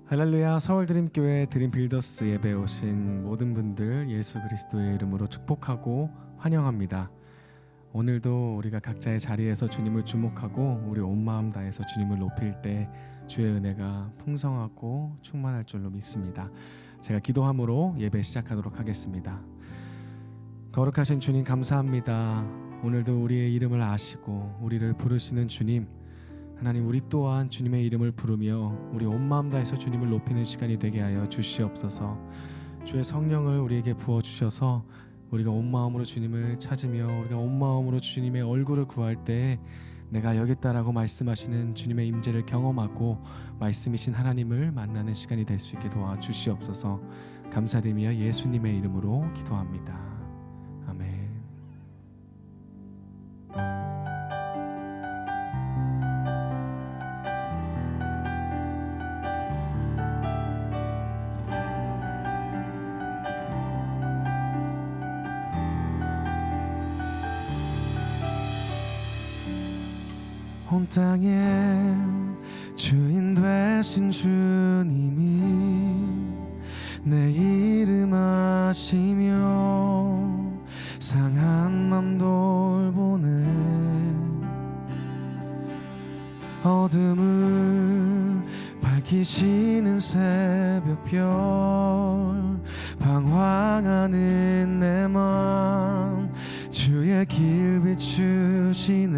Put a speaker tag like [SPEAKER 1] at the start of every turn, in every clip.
[SPEAKER 1] 할렐루야. 서울드림교회 드림빌더스 예배에 오신 모든 분들 예수 그리스도의 이름으로 축복하고 환영합니다. 오늘도 우리가 각자의 자리에서 주님을 주목하고 우리 온 마음 다해서 주님을 높일 때 주의 은혜가 풍성하고 충만할 줄로 믿습니다. 제가 기도함으로 예배 시작하도록 하겠습니다. 거룩하신 주님 감사합니다. 오늘도 우리의 이름을 아시고 우리를 부르시는 주님, 하나님, 우리 또한 주님의 이름을 부르며 우리 온 마음 다해서 주님을 높이는 시간이 되게 하여 주시옵소서. 주의 성령을 우리에게 부어주셔서 우리가 온 마음으로 주님을 찾으며 우리가 온 마음으로 주님의 얼굴을 구할 때 내가 여기 있다라고 말씀하시는 주님의 임재를 경험하고 말씀이신 하나님을 만나는 시간이 될 수 있게 도와주시옵소서. 감사드리며 예수님의 이름으로 기도합니다. 아멘. 온 땅의 주인 되신 주님이 내 이름 아시며 상한 맘 돌보네. 어둠을 밝히시는 새벽별 방황하는 내 맘 주의 길 비추시네.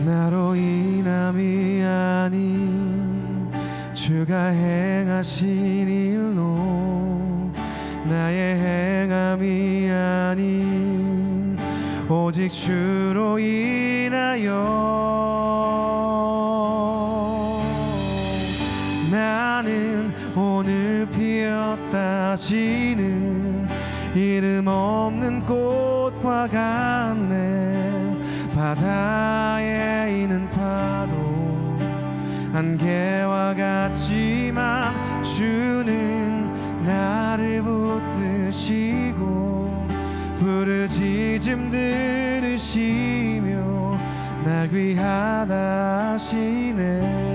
[SPEAKER 1] 나로 인함이 아닌 주가 행하신 일로 나의 행함이 아닌 오직 주로 인하여 나는 오늘 피었다 지는 이름 없는 꽃과 같네. 바다에 있는 파도 안개와 같지만 주는 나를 붙드시고 부르짖음 들으시며 날 귀하다 하시네.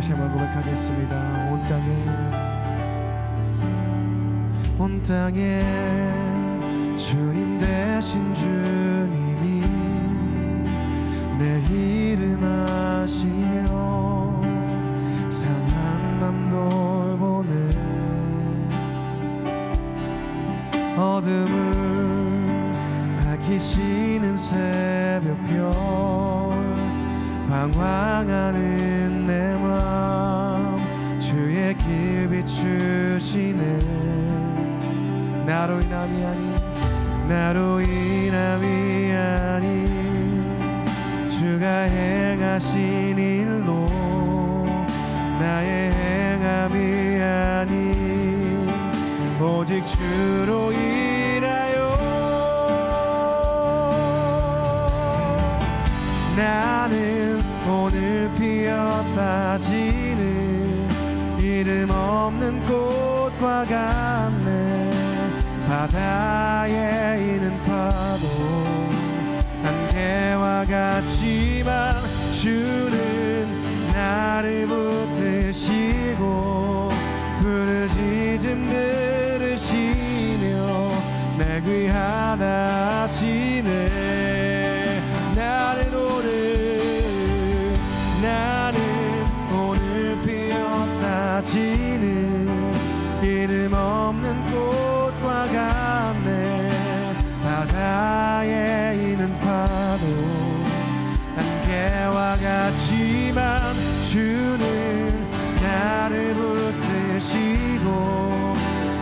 [SPEAKER 1] 다시 한번 고백하겠습니다. 온 땅에 주님 되신 주님이 내 이름 아시며 상한 맘 돌보네. 어둠을 밝히시는 새벽별 방황하는 내 맘 주의 길 비추시네. 나로 인함이 아닌 주가 행하신 일로 나의 행함이 아닌 오직 주로 인하여 나는 오늘 피었다 지는 이름 없는 꽃과 같네. 바다에 있는 파도 안개와 같지만 주는 나를 붙드시고 부르짖음 들으시며 날 귀하다 하시네. 나는 오늘 피었다 지는 이름 없는 꽃과 같네. 바다에 있는 파도 안개와 같지만 주는 나를 붙드시고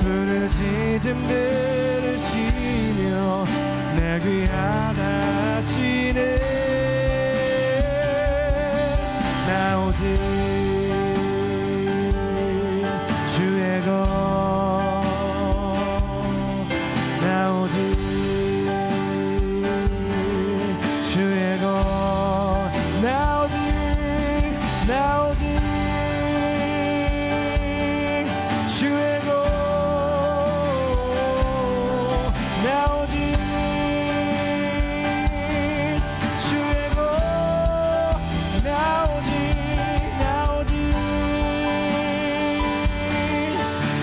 [SPEAKER 1] 부르짖음 들으시며 날 귀하다 하시네. 나 오직 주의 것, 나 오직 주의 것, 나 오직 나 오직 주의 것, 나 오직 주의 것, 나 오직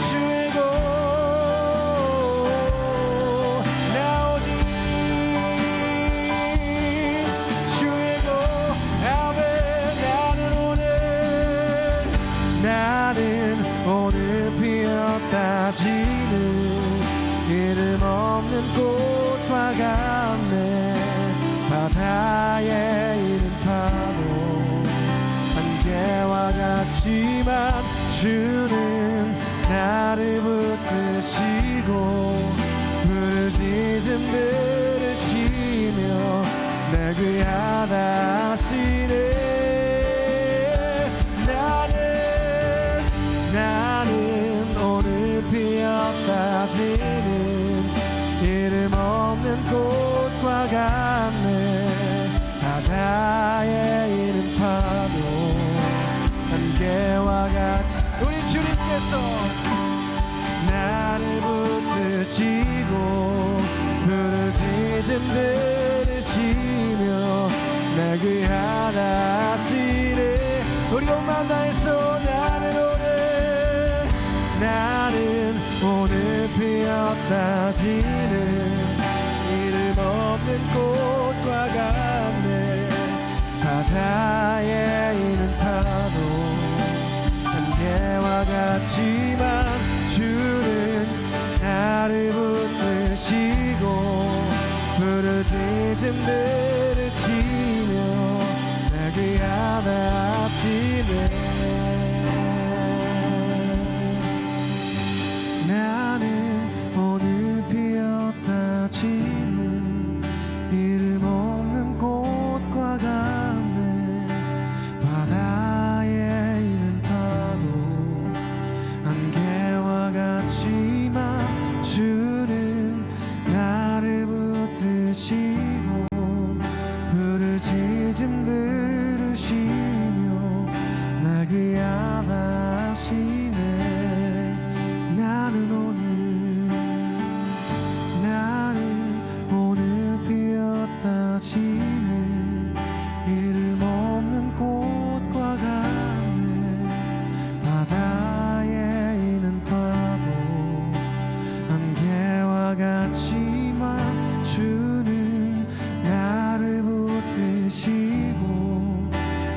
[SPEAKER 1] 주의 것, 나 오직 주의 것. 아멘. 나는 오늘 피었다 지는 이름 없는 꽃과 같네. 바다에 있는 파도 안개와 같지만 주는 나를 붙드시고 부르짖음 들으시며 날 귀하다 하시네. 나는 오늘 피었다 지는 이름 없는 꽃과 같네. 바다에 있는 파도 안개와 같이 우리 주님께서 나를 붙드시고 부르짖음 들으시며 날 귀하다 하시네. 우리 온 만나에서 나는 오늘 피었다 지는 이름 없는 꽃과 같네. 바다에 있는 파도 안개와 같지만 주는 나를 붙드시고 부르짖음 들으시며 날 귀하다 하시네. 나는 오늘 피었다 지는 이름 없는 꽃과 같네. 바다에 있는 파도 안개와 같지만 주는 나를 붙드시고 부르짖음 들으시며 날 귀하다 하시네. 나는 오늘 피었다 지는 이름 없는 꽃과 같네. 바다에 있는 파도 안개와 같지만 주는 나를 붙드시고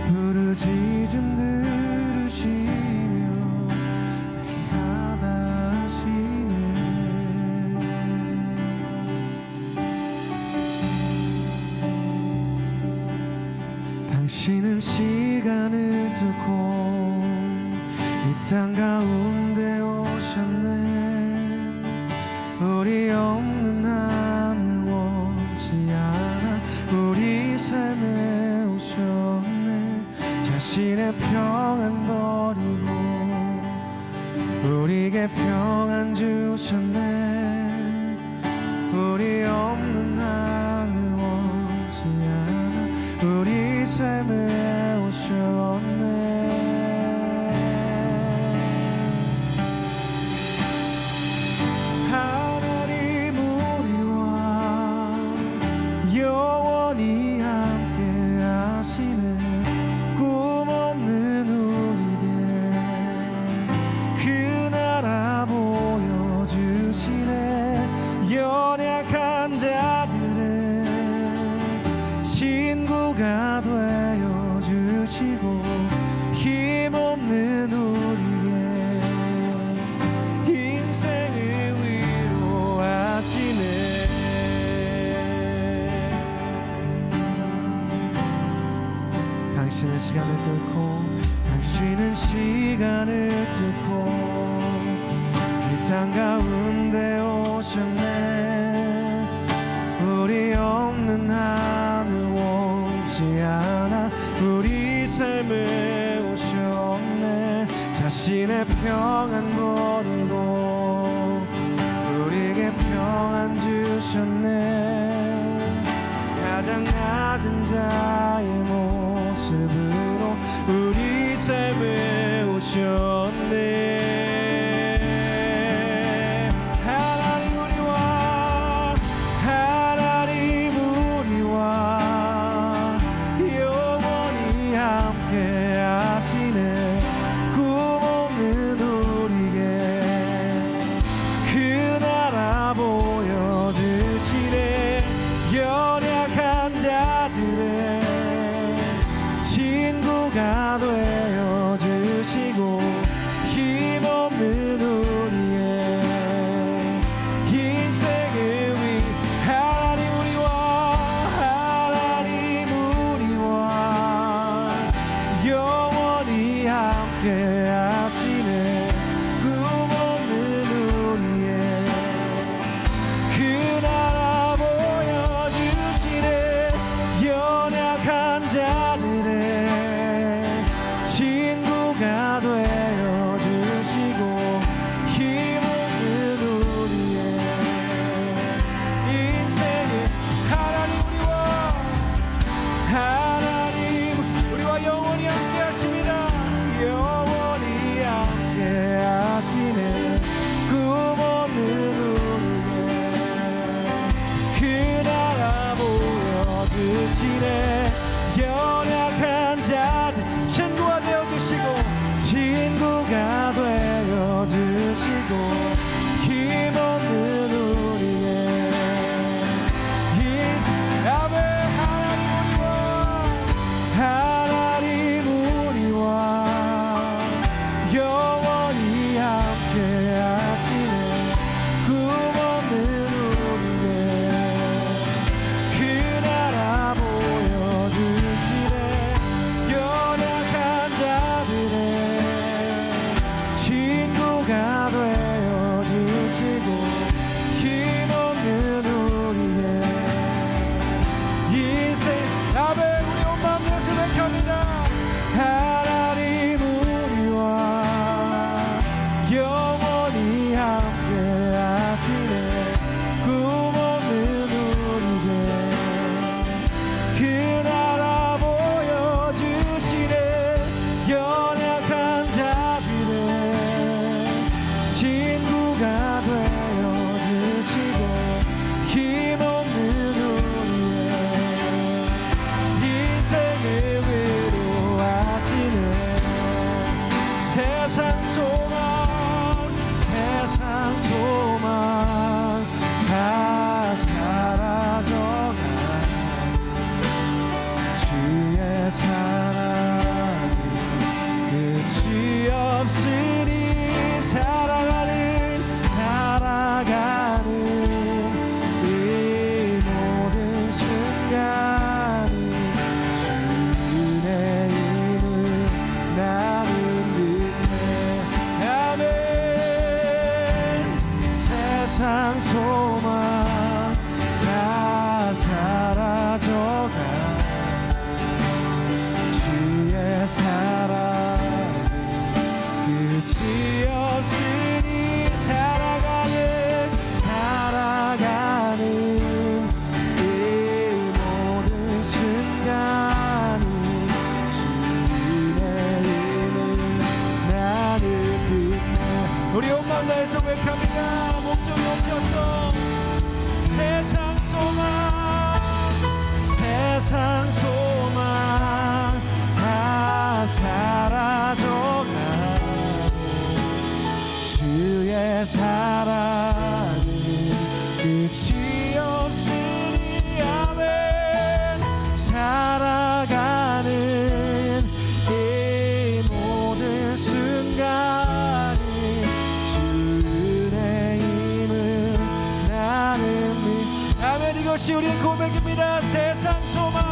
[SPEAKER 1] 부르짖음 들으시며 당신은 시간을 두고 이 땅 가운데 오셨네. 우리 없는 하늘 원치 않아 우리 삶에 오셨네. 자신의 평안 버리고 우리에게 평안 주셨네. 우리 없는 하늘 원치 않아 우리 삶에 오셨네. 하나님 우리와 영원히 함께 하시네. 꿈 없는 우리에게 그 나라 보여주시네. 연약한 자들의 친구가 되어 주시고 힘없는 우리의 인생을 위로하시네. 당신은 시간을 뚫고 이 땅 가운데 오셨네. 우리 없는 하늘 원치 않아 우리 삶에 오셨네. 자신의 평안 버리고 우리에게 평안 주셨네. 가장 낮은 자의 모습으로 우리 삶에 오셨네. 하나님 우리와 영원히 함께 하시네. 꿈없는 우리에게 그 나라 보여주시네. 연약한 자들의 친구가 되어주시고 힘없는 우리의 인생을 위해 하나님 우리와 영원히 함께 하시네. 꿈없는 우리의 그 나라 보여주시네. 연약한 자들의 친구가 되어주시고 힘없는 우리의 인생을 하나님 우리와 영원히 함께 하십니다. 영원히 함께 하시네. 꿈없는 우리의 그 나라 보여주시네. 연약한 자들 친구가 되어주시고 힘없는 우리의 인생. 아멘. 하나님 우리와 영원히 함께 하시네. 꿈없는 우리의 그 나라 보여주시네. 연약한 자들의 친구가 되어주시고 힘없는 우리의 인생. 아멘. 우리 온 마음 다해서 고백합니다. 하나님 우리와 영원히 함께 하시네. 꿈없는 우리에게 그 나라 보여주시네. 연약한 자들의 친구가 되어주시고 힘없는 우리의 인생을 위로하시네. 세상 소망 다 사라져가 주의 사랑이 끝이 없으니 살아가는 이 모든 순간이 주의 이름을 나는 믿네. 아멘. 세상 소망 다 사라져가 주의 사랑 끝이 없으니 살아가는 이 모든 순간이 주의 이름을 나는 믿네. 우리 온 마음 다해서 고백합니다. 목소리 높여서 세상 소망 다 사라져가 주의 사랑은 끝이 없으니 아멘. 살아가는 이 모든 순간이 주의 힘을 나는 믿. 아멘. 이것이 우리의 고백입니다. 세상 소망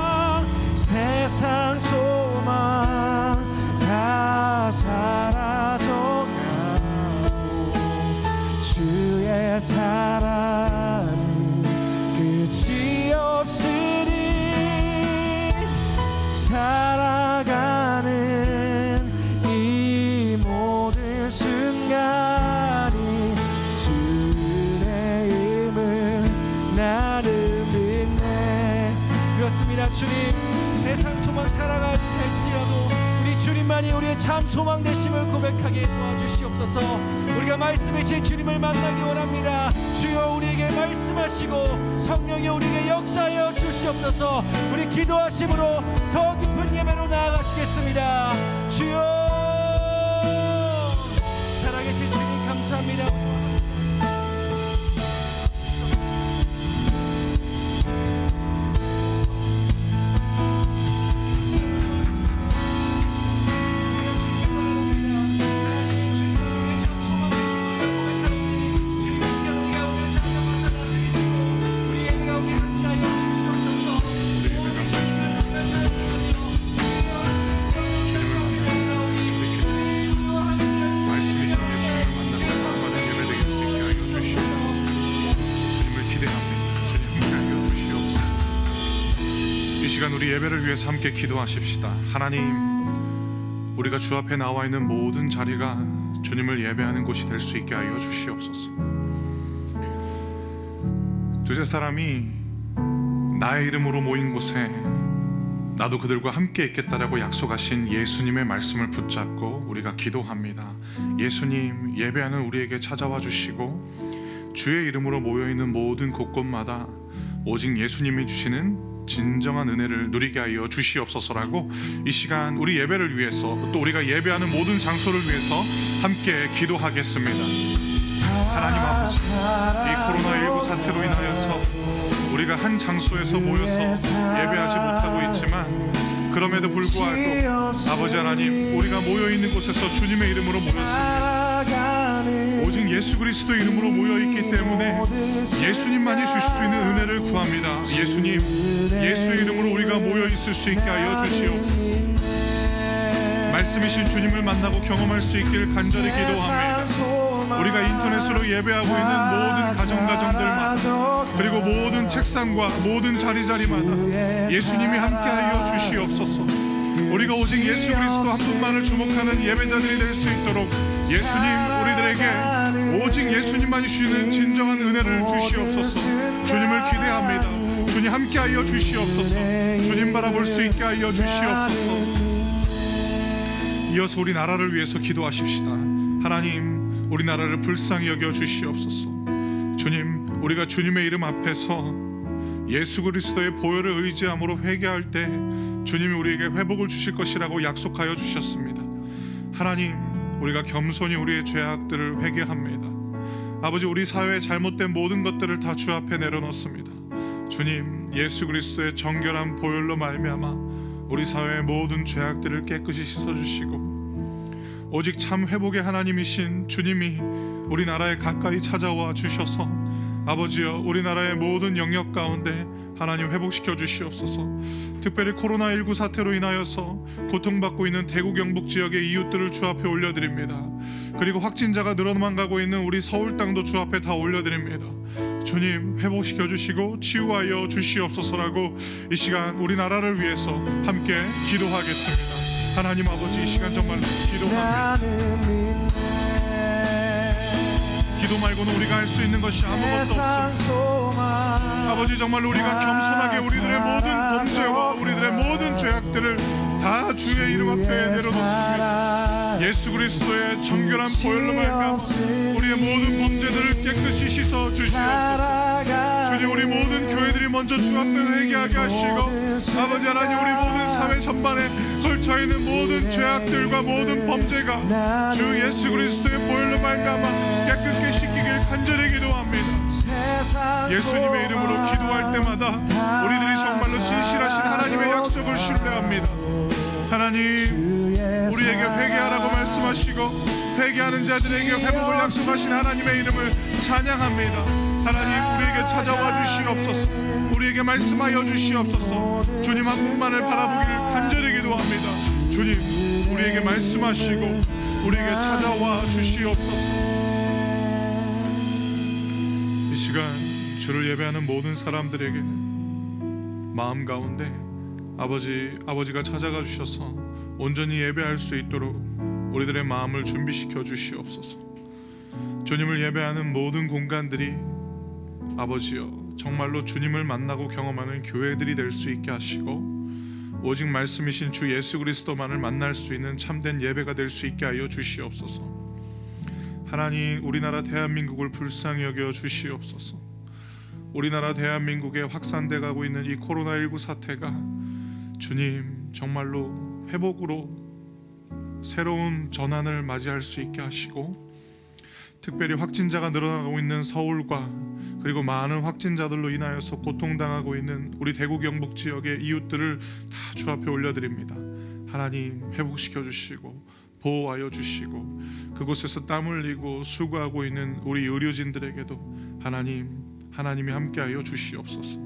[SPEAKER 1] 다 사라져가고 주의 사랑은 끝이 없으니 살아가는 이 모든 순간이 주의 힘을 나를 믿네. 그렇습니다.
[SPEAKER 2] 하나님 우리의 참 소망 되심을 고백하게 도와주시옵소서. 우리가 말씀이신 주님을 만나기 원합니다. 주여 우리에게 말씀하시고 성령이 우리에게 역사하여 주시옵소서. 우리 기도하심으로 더 깊은 예배로 나아가시겠습니다. 주여 살아계신 주님 감사합니다.
[SPEAKER 3] 우리 예배를 위해서 함께 기도하십시다. 하나님, 우리가 주 앞에 나와 있는 모든 자리가 주님을 예배하는 곳이 될 수 있게 하여 주시옵소서. 두세 사람이 나의 이름으로 모인 곳에 나도 그들과 함께 있겠다라고 약속하신 예수님의 말씀을 붙잡고 우리가 기도합니다. 예수님, 예배하는 우리에게 찾아와 주시고 주의 이름으로 모여있는 모든 곳곳마다 오직 예수님이 주시는 진정한 은혜를 누리게 하여 주시옵소서라고 이 시간 우리 예배를 위해서 또 우리가 예배하는 모든 장소를 위해서 함께 기도하겠습니다. 하나님 아버지, 이 코로나19 사태로 인하여서 우리가 한 장소에서 모여서 예배하지 못하고 있지만 그럼에도 불구하고 아버지 하나님, 우리가 모여있는 곳에서 주님의 이름으로 모였습니다. 오직 예수 그리스도 이름으로 모여있기 때문에 예수님만이 주실 수 있는 은혜를 구합니다. 예수님, 예수의 이름으로 우리가 모여있을 수 있게 하여 주시옵소서. 말씀이신 주님을 만나고 경험할 수 있길 간절히 기도합니다. 우리가 인터넷으로 예배하고 있는 모든 가정들마다 그리고 모든 책상과 모든 자리마다 예수님이 함께하여 주시옵소서. 우리가 오직 예수 그리스도 한 분만을 주목하는 예배자들이 될 수 있도록 예수님, 우리들에게 오직 예수님만이 주시는 진정한 은혜를 주시옵소서. 주님을 기대합니다. 주님 함께하여 주시옵소서. 주님 바라볼 수 있게 하여 주시옵소서. 이어서 우리 나라를 위해서 기도하십시다. 하나님, 우리나라를 불쌍히 여겨 주시옵소서. 주님, 우리가 주님의 이름 앞에서 예수 그리스도의 보혈을 의지함으로 회개할 때 주님이 우리에게 회복을 주실 것이라고 약속하여 주셨습니다. 하나님, 우리가 겸손히 우리의 죄악들을 회개합니다. 아버지, 우리 사회의 잘못된 모든 것들을 다 주 앞에 내려놓습니다. 주님, 예수 그리스도의 정결한 보혈로 말미암아 우리 사회의 모든 죄악들을 깨끗이 씻어주시고 오직 참 회복의 하나님이신 주님이 우리나라에 가까이 찾아와 주셔서 아버지여, 우리나라의 모든 영역 가운데 하나님 회복시켜 주시옵소서. 특별히 코로나19 사태로 인하여서 고통받고 있는 대구 경북 지역의 이웃들을 주 앞에 올려드립니다. 그리고 확진자가 늘어만 가고 있는 우리 서울 땅도 주 앞에 다 올려드립니다. 주님, 회복시켜 주시고 치유하여 주시옵소서라고 이 시간 우리나라를 위해서 함께 기도하겠습니다. 하나님 아버지, 이 시간 정말로 기도합니다. 기도 말고는 우리가 할 수 있는 것이 아무것도 없습니다. 아버지, 정말로 우리가 겸손하게 우리들의 모든 범죄와 우리들의 모든 죄악들을 다 주의 이름 앞에 내려놓습니다. 예수 그리스도의 정결한 보혈로 말미암아 우리의 모든 범죄들을 깨끗이 씻어 주시옵소서. 주님, 우리 모든 교회들이 먼저 주 앞에 회개하게 하시고 아버지 하나님, 우리 모든 사회 전반에 걸쳐있는 모든 죄악들과 모든 범죄가 주 예수 그리스도의 보혈로 말미암아 깨끗게 씻기길 간절히 기도합니다. 예수님의 이름으로 기도할 때마다 우리들이 정말로 신실하신 하나님의 약속을 신뢰합니다. 하나님, 우리에게 회개하라고 말씀하시고 회개하는 자들에게 회복을 약속하신 하나님의 이름을 찬양합니다. 하나님, 우리에게 찾아와 주시옵소서. 우리에게 말씀하여 주시옵소서. 주님 한 분만을 바라보기를 간절히 기도합니다. 주님, 우리에게 말씀하시고 우리에게 찾아와 주시옵소서. 이 시간 주를 예배하는 모든 사람들에게 마음 가운데 아버지가 찾아가 주셔서 온전히 예배할 수 있도록 우리들의 마음을 준비시켜 주시옵소서. 주님을 예배하는 모든 공간들이 아버지여, 정말로 주님을 만나고 경험하는 교회들이 될 수 있게 하시고 오직 말씀이신 주 예수 그리스도만을 만날 수 있는 참된 예배가 될 수 있게 하여 주시옵소서. 하나님, 우리나라 대한민국을 불쌍히 여겨 주시옵소서. 우리나라 대한민국에 확산돼 가고 있는 이 코로나19 사태가 주님 정말로 회복으로 새로운 전환을 맞이할 수 있게 하시고, 특별히 확진자가 늘어나고 있는 서울과 그리고 많은 확진자들로 인하여서 고통당하고 있는 우리 대구 경북 지역의 이웃들을 다 주 앞에 올려드립니다. 하나님, 회복시켜 주시고 보호하여 주시고, 그곳에서 땀 흘리고 수고하고 있는 우리 의료진들에게도 하나님이 함께하여 주시옵소서.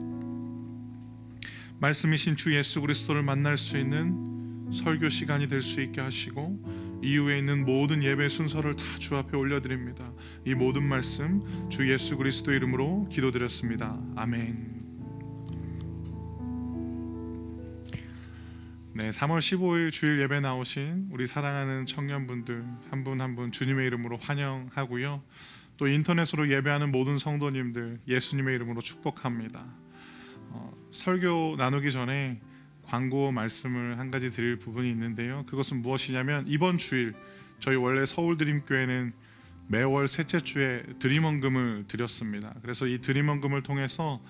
[SPEAKER 3] 말씀이신 주 예수 그리스도를 만날 수 있는 설교 시간이 될 수 있게 하시고, 이후에 있는 모든 예배 순서를 다 주 앞에 올려드립니다. 이 모든 말씀 주 예수 그리스도 이름으로 기도드렸습니다. 아멘. 네, 3월 15일 주일 예배 나오신 우리 사랑하는 청년분들 한 분 한 분 주님의 이름으로 환영하고요. 또 인터넷으로 예배하는 모든 성도님들 예수님의 이름으로 축복합니다. 설교 나누기 전에 광고 말씀을 한 가지 드릴 부분이 있는데요. 그것은 무엇이냐면, 이번 주일 저희 원래 서울드림교회는 매월 셋째 주에 드림헌금을 드렸습니다. 그래서 이 드림헌금을 통해서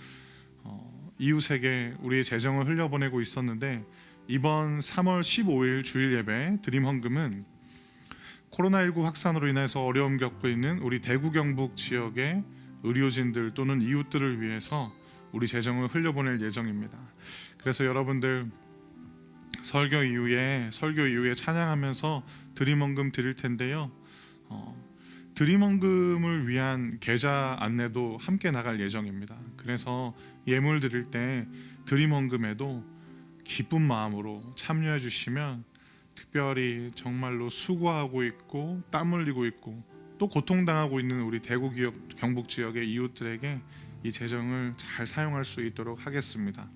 [SPEAKER 3] 이웃에게 우리의 재정을 흘려보내고 있었는데, 이번 3월 15일 주일 예배 드림헌금은 코로나19 확산으로 인해서 어려움 겪고 있는 우리 대구 경북 지역의 의료진들 또는 이웃들을 위해서 우리 재정을 흘려보낼 예정입니다. 그래서 여러분들 설교 이후에 찬양하면서 드림헌금 드릴 텐데요. 드림헌금을 위한 계좌 안내도 함께 나갈 예정입니다. 그래서 예물 드릴 때 드림헌금에도 기쁜 마음으로 참여해 주시면, 특별히 정말로 수고하고 있고 땀 흘리고 있고 또 고통당하고 있는 우리 대구 경북 지역의 이웃들에게 이 재정을 잘 사용할 수 있도록 하겠습니다.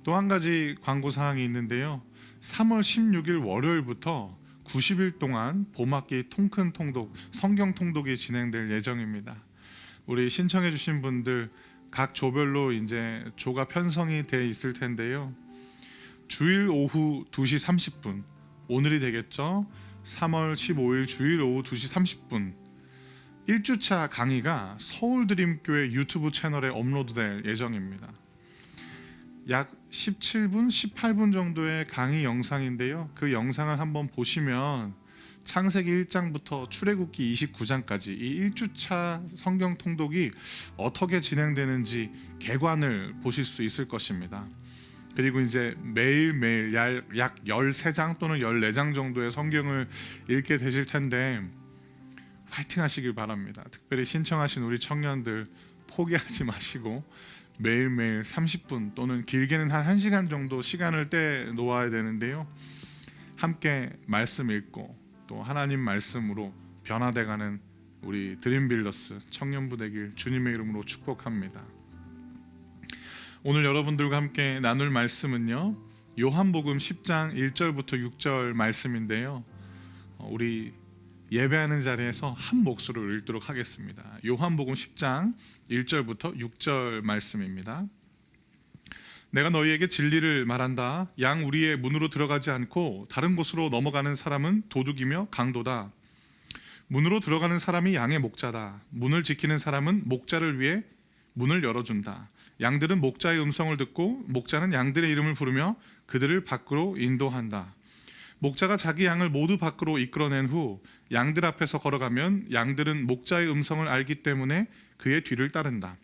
[SPEAKER 3] 또 한 가지 광고 사항이 있는데요. 3월 16일 월요일부터 90일 동안 봄학기 통큰 통독, 성경 통독이 진행될 예정입니다. 우리 신청해 주신 분들 각 조별로 이제 조가 편성이 돼 있을 텐데요. 주일 오후 2시 30분, 오늘이 되겠죠. 3월 15일 주일 오후 2시 30분 1주차 강의가 서울드림교회 유튜브 채널에 업로드될 예정입니다. 약 17분, 18분 정도의 강의 영상인데요. 그 영상을 한번 보시면 창세기 1장부터 출애굽기 29장까지 이 1주차 성경 통독이 어떻게 진행되는지 개관을 보실 수 있을 것입니다. 그리고 이제 매일매일 약 13장 또는 14장 정도의 성경을 읽게 되실 텐데 파이팅 하시길 바랍니다. 특별히 신청하신 우리 청년들 포기하지 마시고 매일매일 30분 또는 길게는 한 1시간 정도 시간을 떼 놓아야 되는데요. 함께 말씀 읽고 또 하나님 말씀으로 변화돼가는 우리 드림빌더스 청년부 되길 주님의 이름으로 축복합니다. 오늘 여러분들과 함께 나눌 말씀은요, 요한복음 10장 1절부터 6절 말씀인데요. 우리 예배하는 자리에서 한 목소리로 읽도록 하겠습니다. 요한복음 10장 1절부터 6절 말씀입니다. 내가 너희에게 진리를 말한다. 양 우리의 문으로 들어가지 않고 다른 곳으로 넘어가는 사람은 도둑이며 강도다. 문으로 들어가는 사람이 양의 목자다. 문을 지키는 사람은 목자를 위해 문을 열어준다. 양들은 목자의 음성을 듣고 목자는 양들의 이름을 부르며 그들을 밖으로 인도한다. 목자가 자기 양을 모두 밖으로 이끌어낸 후 양들 앞에서 걸어가면 양들은 목자의 음성을 알기 때문에 그의 뒤를 따른다.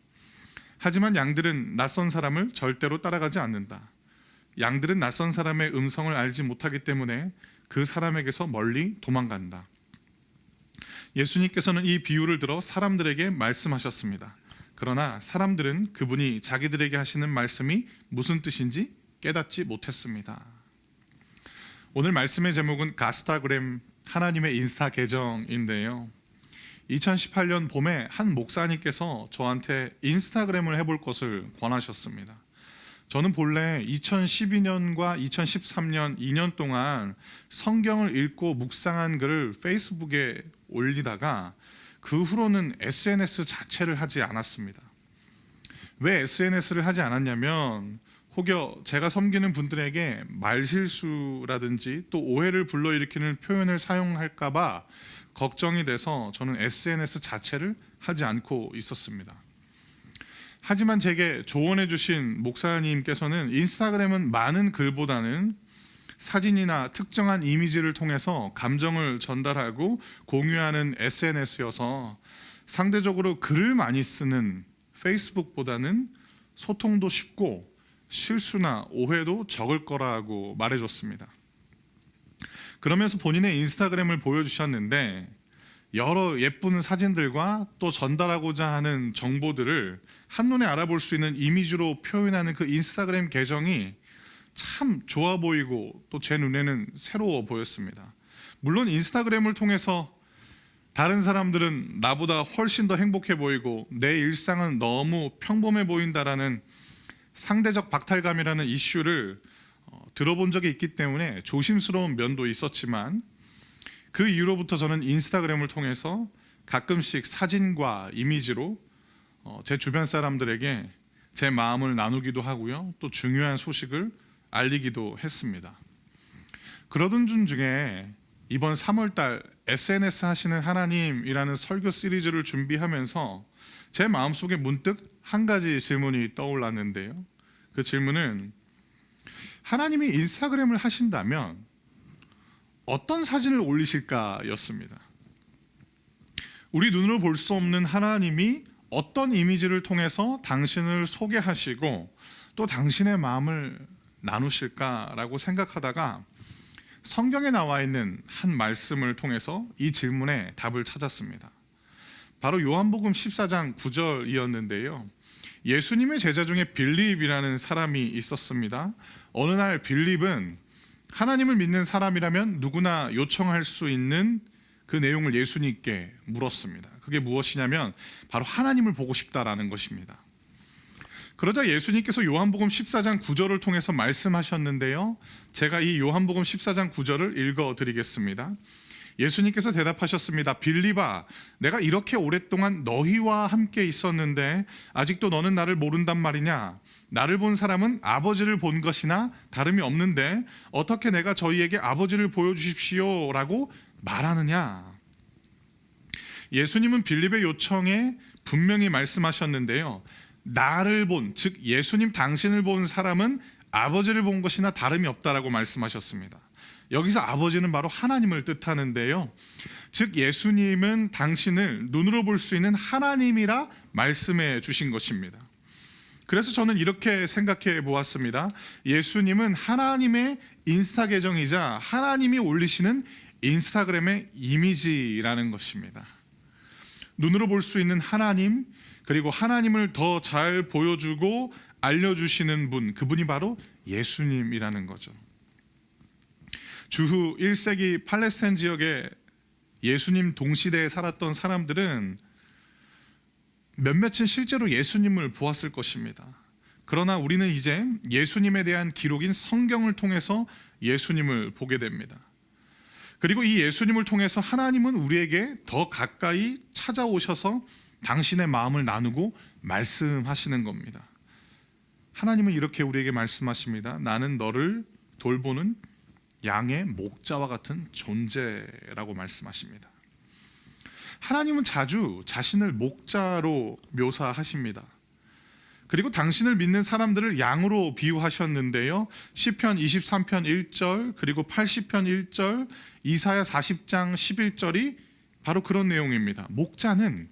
[SPEAKER 3] 하지만 양들은 낯선 사람을 절대로 따라가지 않는다. 양들은 낯선 사람의 음성을 알지 못하기 때문에 그 사람에게서 멀리 도망간다. 예수님께서는 이 비유를 들어 사람들에게 말씀하셨습니다. 그러나 사람들은 그분이 자기들에게 하시는 말씀이 무슨 뜻인지 깨닫지 못했습니다. 오늘 말씀의 제목은 가스타그램, 하나님의 인스타 계정인데요. 2018년 봄에 한 목사님께서 저한테 인스타그램을 해볼 것을 권하셨습니다. 저는 본래 2012년과 2013년 2년 동안 성경을 읽고 묵상한 글을 페이스북에 올리다가 그 후로는 SNS 자체를 하지 않았습니다. 왜 SNS를 하지 않았냐면 혹여 제가 섬기는 분들에게 말실수라든지 또 오해를 불러일으키는 표현을 사용할까 봐 걱정이 돼서 저는 SNS 자체를 하지 않고 있었습니다. 하지만 제게 조언해 주신 목사님께서는 인스타그램은 많은 글보다는 사진이나 특정한 이미지를 통해서 감정을 전달하고 공유하는 SNS여서 상대적으로 글을 많이 쓰는 페이스북보다는 소통도 쉽고 실수나 오해도 적을 거라고 말해줬습니다. 그러면서 본인의 인스타그램을 보여주셨는데 여러 예쁜 사진들과 또 전달하고자 하는 정보들을 한눈에 알아볼 수 있는 이미지로 표현하는 그 인스타그램 계정이 참 좋아 보이고 또 제 눈에는 새로워 보였습니다. 물론 인스타그램을 통해서 다른 사람들은 나보다 훨씬 더 행복해 보이고 내 일상은 너무 평범해 보인다라는 상대적 박탈감이라는 이슈를 들어본 적이 있기 때문에 조심스러운 면도 있었지만 그 이후로부터 저는 인스타그램을 통해서 가끔씩 사진과 이미지로 제 주변 사람들에게 제 마음을 나누기도 하고요. 또 중요한 소식을 알리기도 했습니다. 그러던 중에 이번 3월달 SNS 하시는 하나님이라는 설교 시리즈를 준비하면서 제 마음속에 문득 한 가지 질문이 떠올랐는데요. 그 질문은 하나님이 인스타그램을 하신다면 어떤 사진을 올리실까였습니다. 우리 눈으로 볼 수 없는 하나님이 어떤 이미지를 통해서 당신을 소개하시고 또 당신의 마음을 나누실까라고 생각하다가 성경에 나와 있는 한 말씀을 통해서 이 질문에 답을 찾았습니다. 바로 요한복음 14장 9절이었는데요. 예수님의 제자 중에 빌립이라는 사람이 있었습니다. 어느 날 빌립은 하나님을 믿는 사람이라면 누구나 요청할 수 있는 그 내용을 예수님께 물었습니다. 그게 무엇이냐면 바로 하나님을 보고 싶다라는 것입니다. 그러자 예수님께서 요한복음 14장 9절을 통해서 말씀하셨는데요. 제가 이 요한복음 14장 9절을 읽어드리겠습니다. 예수님께서 대답하셨습니다. 빌립아, 내가 이렇게 오랫동안 너희와 함께 있었는데 아직도 너는 나를 모른단 말이냐? 나를 본 사람은 아버지를 본 것이나 다름이 없는데 어떻게 내가 저희에게 아버지를 보여주십시오 라고 말하느냐? 예수님은 빌립의 요청에 분명히 말씀하셨는데요. 나를 본, 즉 예수님 당신을 본 사람은 아버지를 본 것이나 다름이 없다라고 말씀하셨습니다. 여기서 아버지는 바로 하나님을 뜻하는데요. 즉 예수님은 당신을 눈으로 볼 수 있는 하나님이라 말씀해 주신 것입니다. 그래서 저는 이렇게 생각해 보았습니다. 예수님은 하나님의 인스타 계정이자 하나님이 올리시는 인스타그램의 이미지라는 것입니다. 눈으로 볼 수 있는 하나님, 그리고 하나님을 더 잘 보여주고 알려주시는 분, 그분이 바로 예수님이라는 거죠. 주후 1세기 팔레스타인 지역에 예수님 동시대에 살았던 사람들은 몇몇은 실제로 예수님을 보았을 것입니다. 그러나 우리는 이제 예수님에 대한 기록인 성경을 통해서 예수님을 보게 됩니다. 그리고 이 예수님을 통해서 하나님은 우리에게 더 가까이 찾아오셔서 당신의 마음을 나누고 말씀하시는 겁니다. 하나님은 이렇게 우리에게 말씀하십니다. 나는 너를 돌보는 양의 목자와 같은 존재라고 말씀하십니다. 하나님은 자주 자신을 목자로 묘사하십니다. 그리고 당신을 믿는 사람들을 양으로 비유하셨는데요. 시편 23편 1절 그리고 80편 1절 이사야 40장 11절이 바로 그런 내용입니다. 목자는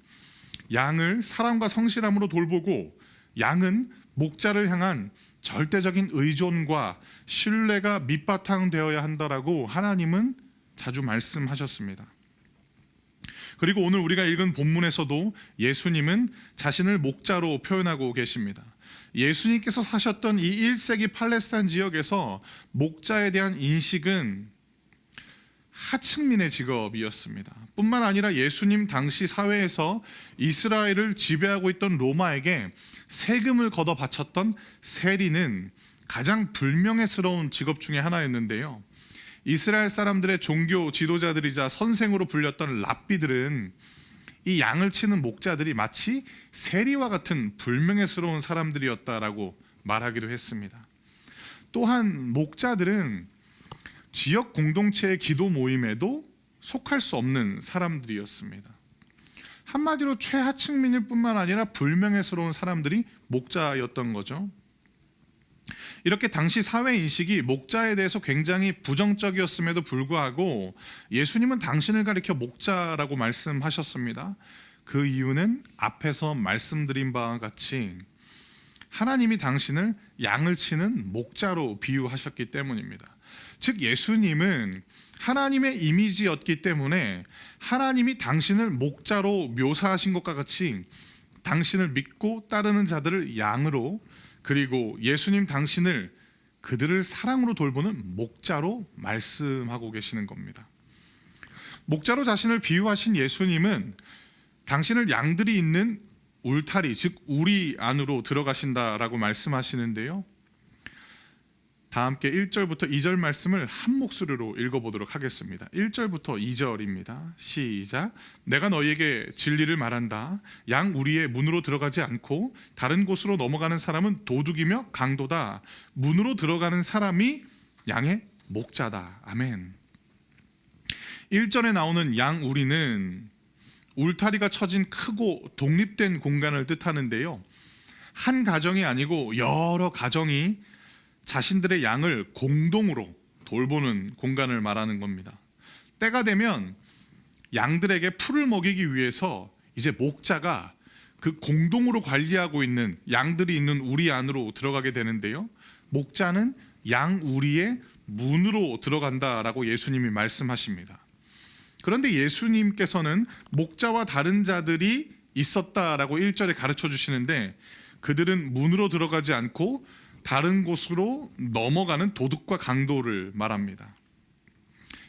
[SPEAKER 3] 양을 사랑과 성실함으로 돌보고 양은 목자를 향한 절대적인 의존과 신뢰가 밑바탕 되어야 한다라고 하나님은 자주 말씀하셨습니다. 그리고 오늘 우리가 읽은 본문에서도 예수님은 자신을 목자로 표현하고 계십니다. 예수님께서 사셨던 이 1세기 팔레스타인 지역에서 목자에 대한 인식은 하층민의 직업이었습니다. 뿐만 아니라 예수님 당시 사회에서 이스라엘을 지배하고 있던 로마에게 세금을 걷어 바쳤던 세리는 가장 불명예스러운 직업 중에 하나였는데요. 이스라엘 사람들의 종교 지도자들이자 선생으로 불렸던 랍비들은 이 양을 치는 목자들이 마치 세리와 같은 불명예스러운 사람들이었다라고 말하기도 했습니다. 또한 목자들은 지역 공동체의 기도 모임에도 속할 수 없는 사람들이었습니다. 한마디로 최하층민일 뿐만 아니라 불명예스러운 사람들이 목자였던 거죠. 이렇게 당시 사회 인식이 목자에 대해서 굉장히 부정적이었음에도 불구하고 예수님은 당신을 가리켜 목자라고 말씀하셨습니다. 그 이유는 앞에서 말씀드린 바와 같이 하나님이 당신을 양을 치는 목자로 비유하셨기 때문입니다. 즉 예수님은 하나님의 이미지였기 때문에 하나님이 당신을 목자로 묘사하신 것과 같이 당신을 믿고 따르는 자들을 양으로, 그리고 예수님 당신을 그들을 사랑으로 돌보는 목자로 말씀하고 계시는 겁니다. 목자로 자신을 비유하신 예수님은 당신을 양들이 있는 울타리, 즉 우리 안으로 들어가신다라고 말씀하시는데요. 다 함께 1절부터 2절 말씀을 한 목소리로 읽어보도록 하겠습니다. 1절부터 2절입니다. 시작. 내가 너희에게 진리를 말한다. 양 우리의 문으로 들어가지 않고 다른 곳으로 넘어가는 사람은 도둑이며 강도다. 문으로 들어가는 사람이 양의 목자다. 아멘. 1절에 나오는 양 우리는 울타리가 쳐진 크고 독립된 공간을 뜻하는데요. 한 가정이 아니고 여러 가정이 자신들의 양을 공동으로 돌보는 공간을 말하는 겁니다. 때가 되면 양들에게 풀을 먹이기 위해서 이제 목자가 그 공동으로 관리하고 있는 양들이 있는 우리 안으로 들어가게 되는데요. 목자는 양 우리의 문으로 들어간다라고 예수님이 말씀하십니다. 그런데 예수님께서는 목자와 다른 자들이 있었다라고 1절에 가르쳐 주시는데 그들은 문으로 들어가지 않고 다른 곳으로 넘어가는 도둑과 강도를 말합니다.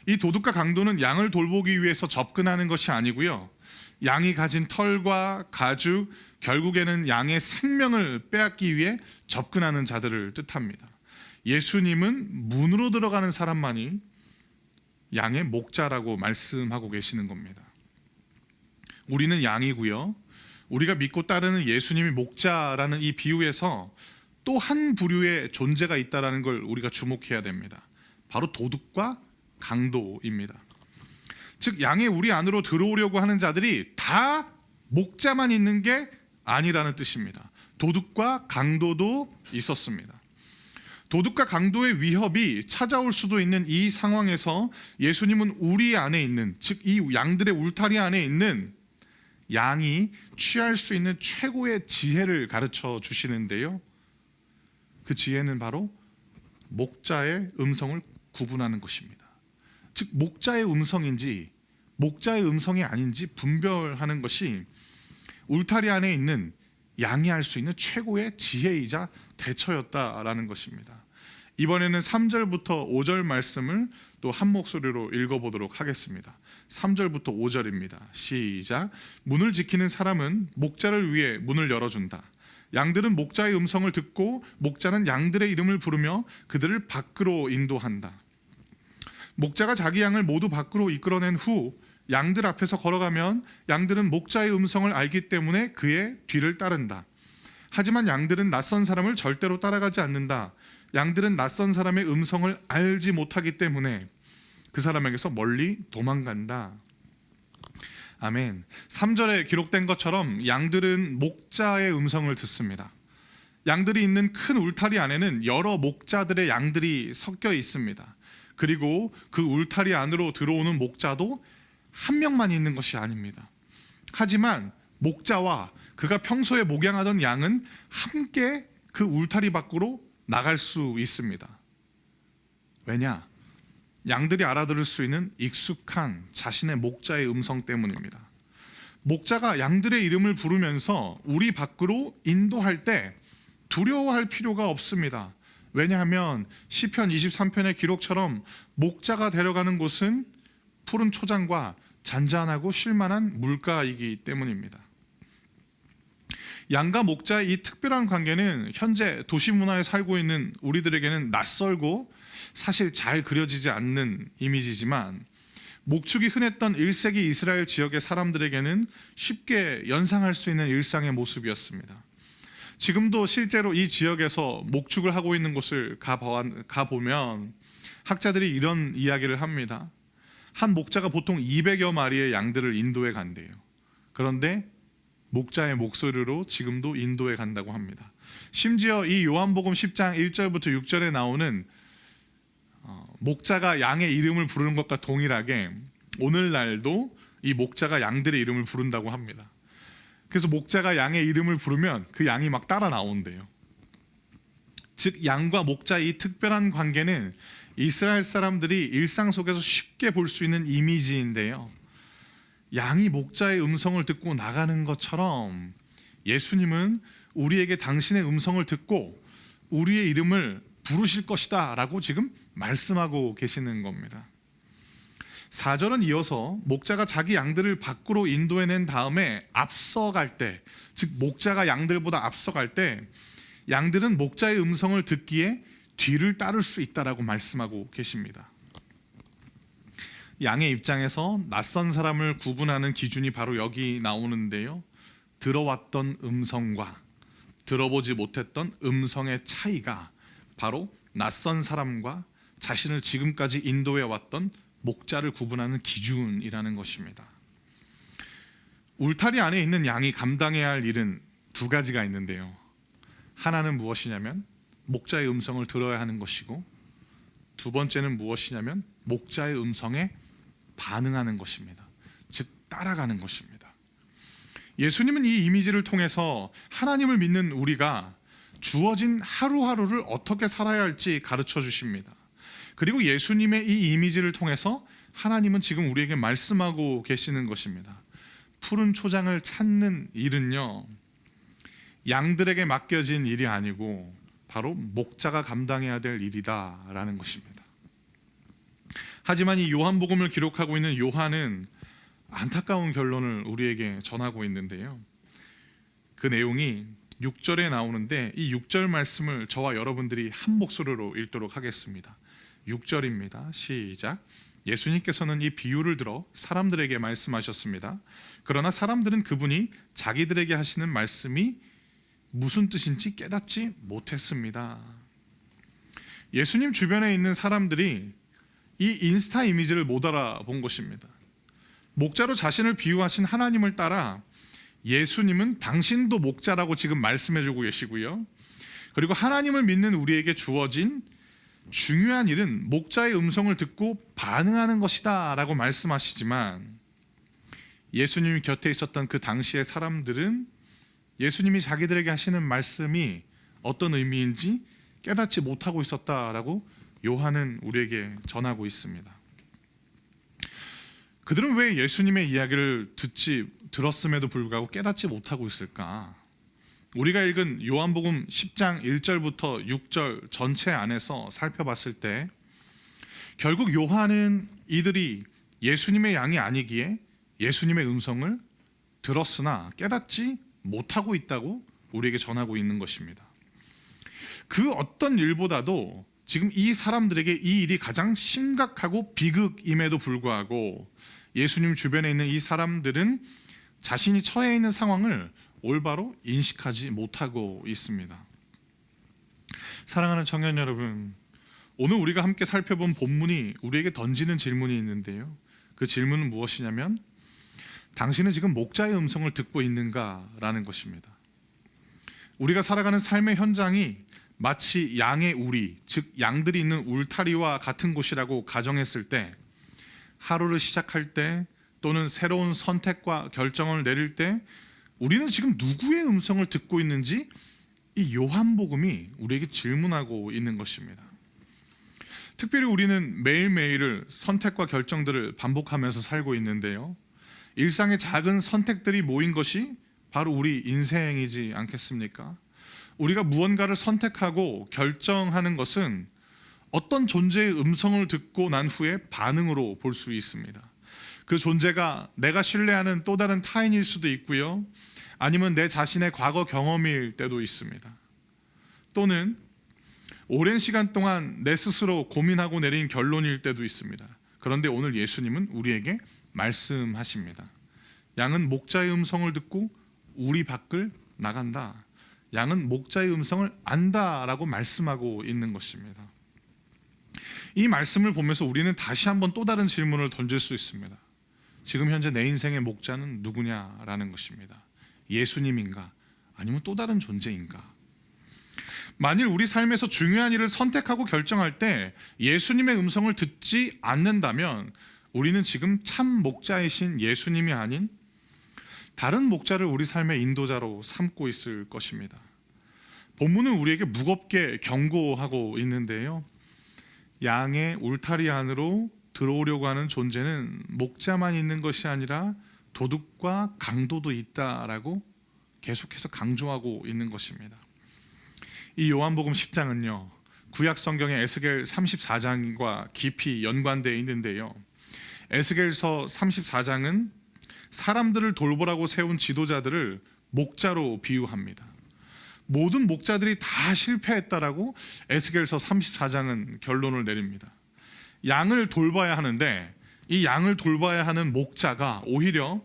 [SPEAKER 3] 이 도둑과 강도는 양을 돌보기 위해서 접근하는 것이 아니고요. 양이 가진 털과 가죽, 결국에는 양의 생명을 빼앗기 위해 접근하는 자들을 뜻합니다. 예수님은 문으로 들어가는 사람만이 양의 목자라고 말씀하고 계시는 겁니다. 우리는 양이고요. 우리가 믿고 따르는 예수님이 목자라는 이 비유에서 또 한 부류의 존재가 있다는 걸 우리가 주목해야 됩니다. 바로 도둑과 강도입니다. 즉 양의 우리 안으로 들어오려고 하는 자들이 다 목자만 있는 게 아니라는 뜻입니다. 도둑과 강도도 있었습니다. 도둑과 강도의 위협이 찾아올 수도 있는 이 상황에서 예수님은 우리 안에 있는, 즉 이 양들의 울타리 안에 있는 양이 취할 수 있는 최고의 지혜를 가르쳐 주시는데요. 그 지혜는 바로 목자의 음성을 구분하는 것입니다. 즉 목자의 음성인지 목자의 음성이 아닌지 분별하는 것이 울타리 안에 있는 양이 할 수 있는 최고의 지혜이자 대처였다라는 것입니다. 이번에는 3절부터 5절 말씀을 또 한 목소리로 읽어보도록 하겠습니다. 3절부터 5절입니다. 시작. 문을 지키는 사람은 목자를 위해 문을 열어준다. 양들은 목자의 음성을 듣고 목자는 양들의 이름을 부르며 그들을 밖으로 인도한다. 목자가 자기 양을 모두 밖으로 이끌어낸 후 양들 앞에서 걸어가면 양들은 목자의 음성을 알기 때문에 그의 뒤를 따른다. 하지만 양들은 낯선 사람을 절대로 따라가지 않는다. 양들은 낯선 사람의 음성을 알지 못하기 때문에 그 사람에게서 멀리 도망간다. 아멘. 3절에 기록된 것처럼 양들은 목자의 음성을 듣습니다. 양들이 있는 큰 울타리 안에는 여러 목자들의 양들이 섞여 있습니다. 그리고 그 울타리 안으로 들어오는 목자도 한 명만 있는 것이 아닙니다. 하지만 목자와 그가 평소에 목양하던 양은 함께 그 울타리 밖으로 나갈 수 있습니다. 왜냐? 양들이 알아들을 수 있는 익숙한 자신의 목자의 음성 때문입니다. 목자가 양들의 이름을 부르면서 우리 밖으로 인도할 때 두려워할 필요가 없습니다. 왜냐하면 시편 23편의 기록처럼 목자가 데려가는 곳은 푸른 초장과 잔잔하고 쉴만한 물가이기 때문입니다. 양과 목자의 이 특별한 관계는 현재 도시 문화에 살고 있는 우리들에게는 낯설고 사실 잘 그려지지 않는 이미지지만 목축이 흔했던 1세기 이스라엘 지역의 사람들에게는 쉽게 연상할 수 있는 일상의 모습이었습니다. 지금도 실제로 이 지역에서 목축을 하고 있는 곳을 가보면 학자들이 이런 이야기를 합니다. 한 목자가 보통 200여 마리의 양들을 인도에 간대요. 그런데 목자의 목소리로 지금도 인도에 간다고 합니다. 심지어 이 요한복음 10장 1절부터 6절에 나오는 목자가 양의 이름을 부르는 것과 동일하게 오늘날도 이 목자가 양들의 이름을 부른다고 합니다. 그래서 목자가 양의 이름을 부르면 그 양이 막 따라 나온대요. 즉 양과 목자의 이 특별한 관계는 이스라엘 사람들이 일상 속에서 쉽게 볼 수 있는 이미지인데요. 양이 목자의 음성을 듣고 나가는 것처럼 예수님은 우리에게 당신의 음성을 듣고 우리의 이름을 부르실 것이다 라고 지금 말씀하고 계시는 겁니다. 4절은 이어서 목자가 자기 양들을 밖으로 인도해낸 다음에 앞서갈 때, 즉 목자가 양들보다 앞서갈 때 양들은 목자의 음성을 듣기에 뒤를 따를 수 있다라고 말씀하고 계십니다. 양의 입장에서 낯선 사람을 구분하는 기준이 바로 여기 나오는데요. 들어왔던 음성과 들어보지 못했던 음성의 차이가 바로 낯선 사람과 자신을 지금까지 인도해 왔던 목자를 구분하는 기준이라는 것입니다. 울타리 안에 있는 양이 감당해야 할 일은 두 가지가 있는데요. 하나는 무엇이냐면 목자의 음성을 들어야 하는 것이고, 두 번째는 무엇이냐면 목자의 음성에 반응하는 것입니다. 즉 따라가는 것입니다. 예수님은 이 이미지를 통해서 하나님을 믿는 우리가 주어진 하루하루를 어떻게 살아야 할지 가르쳐 주십니다. 그리고 예수님의 이 이미지를 통해서 하나님은 지금 우리에게 말씀하고 계시는 것입니다. 푸른 초장을 찾는 일은요, 양들에게 맡겨진 일이 아니고 바로 목자가 감당해야 될 일이다라는 것입니다. 하지만 이 요한복음을 기록하고 있는 요한은 안타까운 결론을 우리에게 전하고 있는데요. 그 내용이 6절에 나오는데 이 6절 말씀을 저와 여러분들이 한 목소리로 읽도록 하겠습니다. 6절입니다. 시작. 예수님께서는 이 비유를 들어 사람들에게 말씀하셨습니다. 그러나 사람들은 그분이 자기들에게 하시는 말씀이 무슨 뜻인지 깨닫지 못했습니다. 예수님 주변에 있는 사람들이 이 인스타 이미지를 못 알아본 것입니다. 목자로 자신을 비유하신 하나님을 따라 예수님은 당신도 목자라고 지금 말씀해주고 계시고요. 그리고 하나님을 믿는 우리에게 주어진 중요한 일은 목자의 음성을 듣고 반응하는 것이다 라고 말씀하시지만, 예수님이 곁에 있었던 그 당시의 사람들은 예수님이 자기들에게 하시는 말씀이 어떤 의미인지 깨닫지 못하고 있었다라고 요한은 우리에게 전하고 있습니다. 그들은 왜 예수님의 이야기를 들었음에도 불구하고 깨닫지 못하고 있을까? 우리가 읽은 요한복음 10장 1절부터 6절 전체 안에서 살펴봤을 때 결국 요한은 이들이 예수님의 양이 아니기에 예수님의 음성을 들었으나 깨닫지 못하고 있다고 우리에게 전하고 있는 것입니다. 그 어떤 일보다도 지금 이 사람들에게 이 일이 가장 심각하고 비극임에도 불구하고 예수님 주변에 있는 이 사람들은 자신이 처해 있는 상황을 올바로 인식하지 못하고 있습니다. 사랑하는 청년 여러분, 오늘 우리가 함께 살펴본 본문이 우리에게 던지는 질문이 있는데요. 그 질문은 무엇이냐면 당신은 지금 목자의 음성을 듣고 있는가라는 것입니다. 우리가 살아가는 삶의 현장이 마치 양의 우리, 즉 양들이 있는 울타리와 같은 곳이라고 가정했을 때, 하루를 시작할 때 또는 새로운 선택과 결정을 내릴 때 우리는 지금 누구의 음성을 듣고 있는지 이 요한복음이 우리에게 질문하고 있는 것입니다. 특별히 우리는 매일매일을 선택과 결정들을 반복하면서 살고 있는데요. 일상의 작은 선택들이 모인 것이 바로 우리 인생이지 않겠습니까? 우리가 무언가를 선택하고 결정하는 것은 어떤 존재의 음성을 듣고 난 후에 반응으로 볼 수 있습니다. 그 존재가 내가 신뢰하는 또 다른 타인일 수도 있고요. 아니면 내 자신의 과거 경험일 때도 있습니다. 또는 오랜 시간 동안 내 스스로 고민하고 내린 결론일 때도 있습니다. 그런데 오늘 예수님은 우리에게 말씀하십니다. 양은 목자의 음성을 듣고 우리 밖을 나간다. 양은 목자의 음성을 안다라고 말씀하고 있는 것입니다. 이 말씀을 보면서 우리는 다시 한번 또 다른 질문을 던질 수 있습니다. 지금 현재 내 인생의 목자는 누구냐라는 것입니다. 예수님인가? 아니면 또 다른 존재인가? 만일 우리 삶에서 중요한 일을 선택하고 결정할 때 예수님의 음성을 듣지 않는다면 우리는 지금 참 목자이신 예수님이 아닌 다른 목자를 우리 삶의 인도자로 삼고 있을 것입니다. 본문은 우리에게 무겁게 경고하고 있는데요. 양의 울타리 안으로 들어오려고 하는 존재는 목자만 있는 것이 아니라 도둑과 강도도 있다라고 계속해서 강조하고 있는 것입니다. 이 요한복음 10장은요, 구약 성경의 에스겔 34장과 깊이 연관되어 있는데요. 에스겔서 34장은 사람들을 돌보라고 세운 지도자들을 목자로 비유합니다. 모든 목자들이 다 실패했다라고 에스겔서 34장은 결론을 내립니다. 양을 돌봐야 하는데 이 양을 돌봐야 하는 목자가 오히려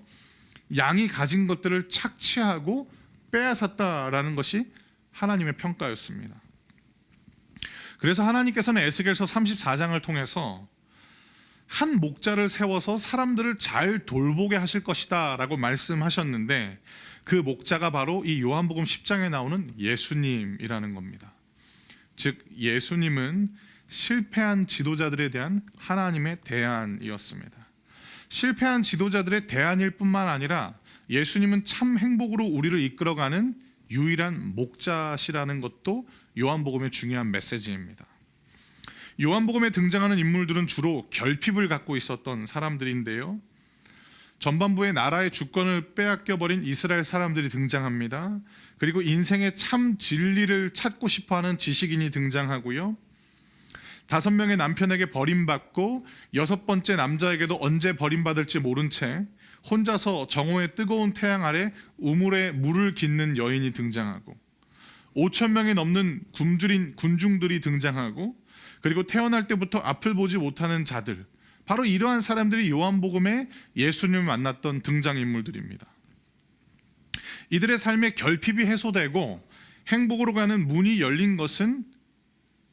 [SPEAKER 3] 양이 가진 것들을 착취하고 빼앗았다라는 것이 하나님의 평가였습니다. 그래서 하나님께서는 에스겔서 34장을 통해서 한 목자를 세워서 사람들을 잘 돌보게 하실 것이다 라고 말씀하셨는데 그 목자가 바로 이 요한복음 10장에 나오는 예수님이라는 겁니다. 즉 예수님은 실패한 지도자들에 대한 하나님의 대안이었습니다. 실패한 지도자들의 대안일 뿐만 아니라 예수님은 참 행복으로 우리를 이끌어가는 유일한 목자시라는 것도 요한복음의 중요한 메시지입니다. 요한복음에 등장하는 인물들은 주로 결핍을 갖고 있었던 사람들인데요. 전반부에 나라의 주권을 빼앗겨버린 이스라엘 사람들이 등장합니다. 그리고 인생의 참 진리를 찾고 싶어하는 지식인이 등장하고요. 5명의 남편에게 버림받고 6번째 남자에게도 언제 버림받을지 모른 채 혼자서 정오의 뜨거운 태양 아래 우물에 물을 깃는 여인이 등장하고 5,000명이 넘는 굶주린 군중들이 등장하고 그리고 태어날 때부터 앞을 보지 못하는 자들, 바로 이러한 사람들이 요한복음에 예수님을 만났던 등장인물들입니다. 이들의 삶의 결핍이 해소되고 행복으로 가는 문이 열린 것은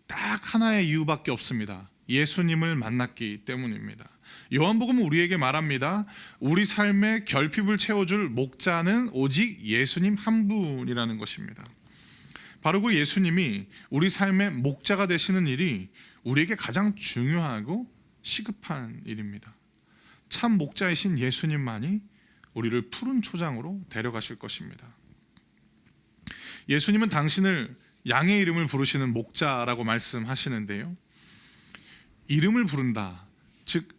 [SPEAKER 3] 딱 하나의 이유밖에 없습니다. 예수님을 만났기 때문입니다. 요한복음은 우리에게 말합니다. 우리 삶의 결핍을 채워줄 목자는 오직 예수님 한 분이라는 것입니다. 바로 그 예수님이 우리 삶의 목자가 되시는 일이 우리에게 가장 중요하고 시급한 일입니다. 참 목자이신 예수님만이 우리를 푸른 초장으로 데려가실 것입니다. 예수님은 당신을 양의 이름을 부르시는 목자라고 말씀하시는데요. 이름을 부른다, 즉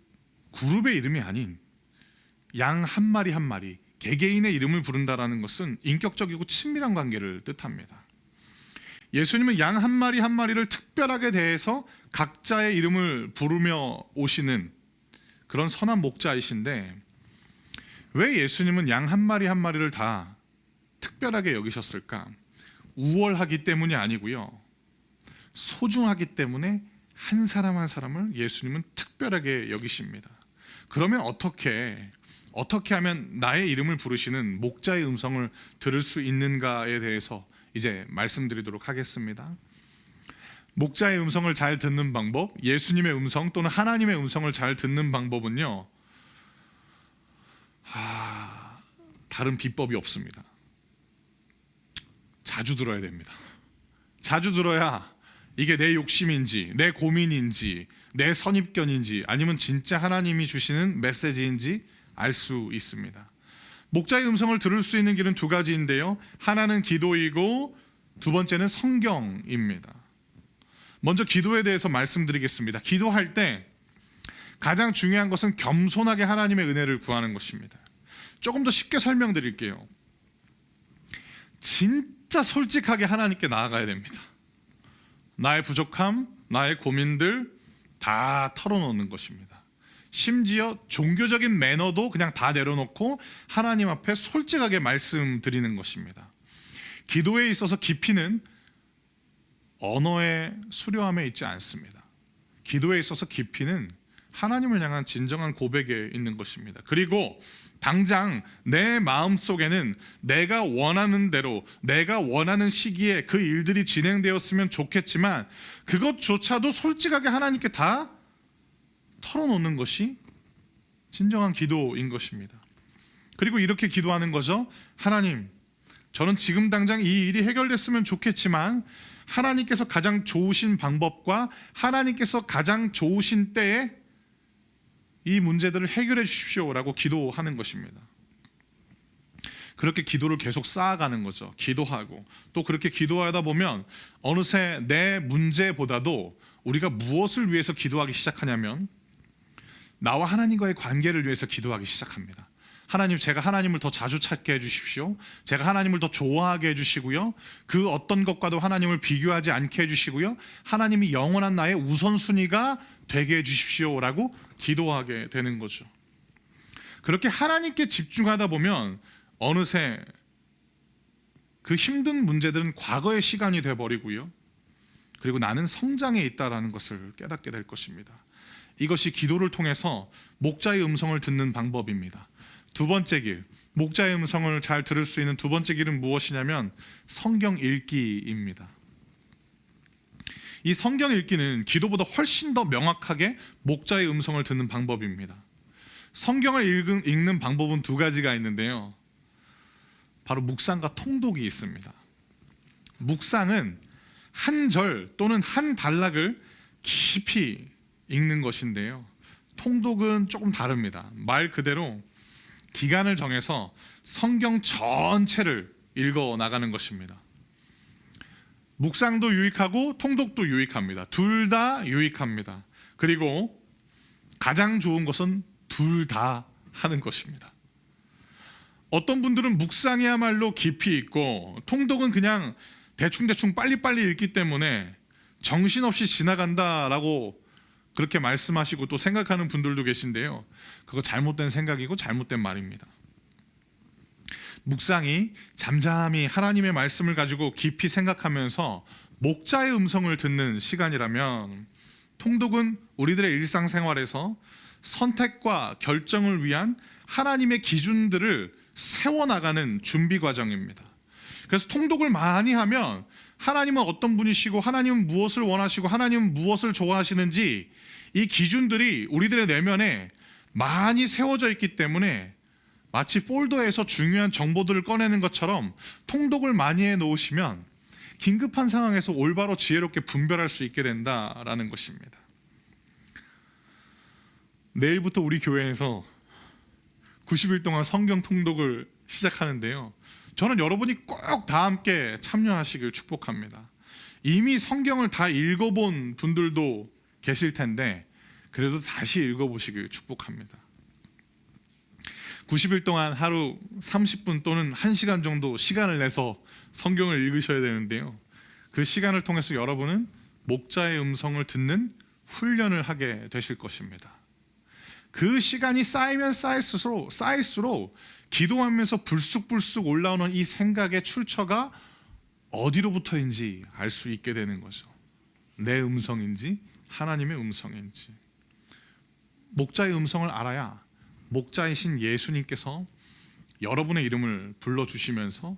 [SPEAKER 3] 그룹의 이름이 아닌 양 한 마리 한 마리 개개인의 이름을 부른다라는 것은 인격적이고 친밀한 관계를 뜻합니다. 예수님은 양 한 마리 한 마리를 특별하게 대해서 각자의 이름을 부르며 오시는 그런 선한 목자이신데 왜 예수님은 양 한 마리 한 마리를 다 특별하게 여기셨을까? 우월하기 때문이 아니고요. 소중하기 때문에 한 사람 한 사람을 예수님은 특별하게 여기십니다. 그러면 어떻게 하면 나의 이름을 부르시는 목자의 음성을 들을 수 있는가에 대해서 이제 말씀드리도록 하겠습니다. 목자의 음성을 잘 듣는 방법, 예수님의 음성 또는 하나님의 음성을 잘 듣는 방법은요, 다른 비법이 없습니다. 자주 들어야 됩니다. 자주 들어야 이게 내 욕심인지 내 고민인지 내 선입견인지 아니면 진짜 하나님이 주시는 메시지인지 알 수 있습니다. 목자의 음성을 들을 수 있는 길은 2가지인데요. 하나는 기도이고 두 번째는 성경입니다. 먼저 기도에 대해서 말씀드리겠습니다. 기도할 때 가장 중요한 것은 겸손하게 하나님의 은혜를 구하는 것입니다. 조금 더 쉽게 설명드릴게요. 진짜 솔직하게 하나님께 나아가야 됩니다. 나의 부족함, 나의 고민들 다 털어놓는 것입니다. 심지어 종교적인 매너도 그냥 다 내려놓고 하나님 앞에 솔직하게 말씀드리는 것입니다. 기도에 있어서 깊이는 언어의 수려함에 있지 않습니다. 기도에 있어서 깊이는 하나님을 향한 진정한 고백에 있는 것입니다. 그리고 당장 내 마음속에는 내가 원하는 대로 내가 원하는 시기에 그 일들이 진행되었으면 좋겠지만 그것조차도 솔직하게 하나님께 다 털어놓는 것이 진정한 기도인 것입니다. 그리고 이렇게 기도하는 거죠. 하나님, 저는 지금 당장 이 일이 해결됐으면 좋겠지만 하나님께서 가장 좋으신 방법과 하나님께서 가장 좋으신 때에 이 문제들을 해결해 주십시오라고 기도하는 것입니다. 그렇게 기도를 계속 쌓아가는 거죠. 기도하고 또 그렇게 기도하다 보면 어느새 내 문제보다도 우리가 무엇을 위해서 기도하기 시작하냐면 나와 하나님과의 관계를 위해서 기도하기 시작합니다. 하나님, 제가 하나님을 더 자주 찾게 해주십시오. 제가 하나님을 더 좋아하게 해주시고요. 그 어떤 것과도 하나님을 비교하지 않게 해주시고요. 하나님이 영원한 나의 우선순위가 되게 해주십시오라고 기도하게 되는 거죠. 그렇게 하나님께 집중하다 보면 어느새 그 힘든 문제들은 과거의 시간이 돼버리고요. 그리고 나는 성장에 있다라는 것을 깨닫게 될 것입니다. 이것이 기도를 통해서 목자의 음성을 듣는 방법입니다. 두 번째 길, 목자의 음성을 잘 들을 수 있는 두 번째 길은 무엇이냐면 성경 읽기입니다. 이 성경 읽기는 기도보다 훨씬 더 명확하게 목자의 음성을 듣는 방법입니다. 성경을 읽는 방법은 두 가지가 있는데요. 바로 묵상과 통독이 있습니다. 묵상은 한 절 또는 한 단락을 깊이 읽는 것인데요. 통독은 조금 다릅니다. 말 그대로 기간을 정해서 성경 전체를 읽어 나가는 것입니다. 묵상도 유익하고 통독도 유익합니다. 둘 다 유익합니다. 그리고 가장 좋은 것은 둘 다 하는 것입니다. 어떤 분들은 묵상이야말로 깊이 있고 통독은 그냥 대충대충 빨리빨리 읽기 때문에 정신없이 지나간다라고 그렇게 말씀하시고 또 생각하는 분들도 계신데요. 그거 잘못된 생각이고 잘못된 말입니다. 묵상이 잠잠히 하나님의 말씀을 가지고 깊이 생각하면서 목자의 음성을 듣는 시간이라면 통독은 우리들의 일상생활에서 선택과 결정을 위한 하나님의 기준들을 세워나가는 준비 과정입니다. 그래서 통독을 많이 하면 하나님은 어떤 분이시고 하나님은 무엇을 원하시고 하나님은 무엇을 좋아하시는지 이 기준들이 우리들의 내면에 많이 세워져 있기 때문에 마치 폴더에서 중요한 정보들을 꺼내는 것처럼 통독을 많이 해놓으시면 긴급한 상황에서 올바로 지혜롭게 분별할 수 있게 된다라는 것입니다. 내일부터 우리 교회에서 90일 동안 성경 통독을 시작하는데요. 저는 여러분이 꼭 다 함께 참여하시길 축복합니다. 이미 성경을 다 읽어본 분들도 계실 텐데 그래도 다시 읽어보시길 축복합니다. 90일 동안 하루 30분 또는 1시간 정도 시간을 내서 성경을 읽으셔야 되는데요. 그 시간을 통해서 여러분은 목자의 음성을 듣는 훈련을 하게 되실 것입니다. 그 시간이 쌓이면 쌓일수록 기도하면서 불쑥불쑥 올라오는 이 생각의 출처가 어디로부터인지 알 수 있게 되는 거죠. 내 음성인지 하나님의 음성인지. 목자의 음성을 알아야 목자이신 예수님께서 여러분의 이름을 불러주시면서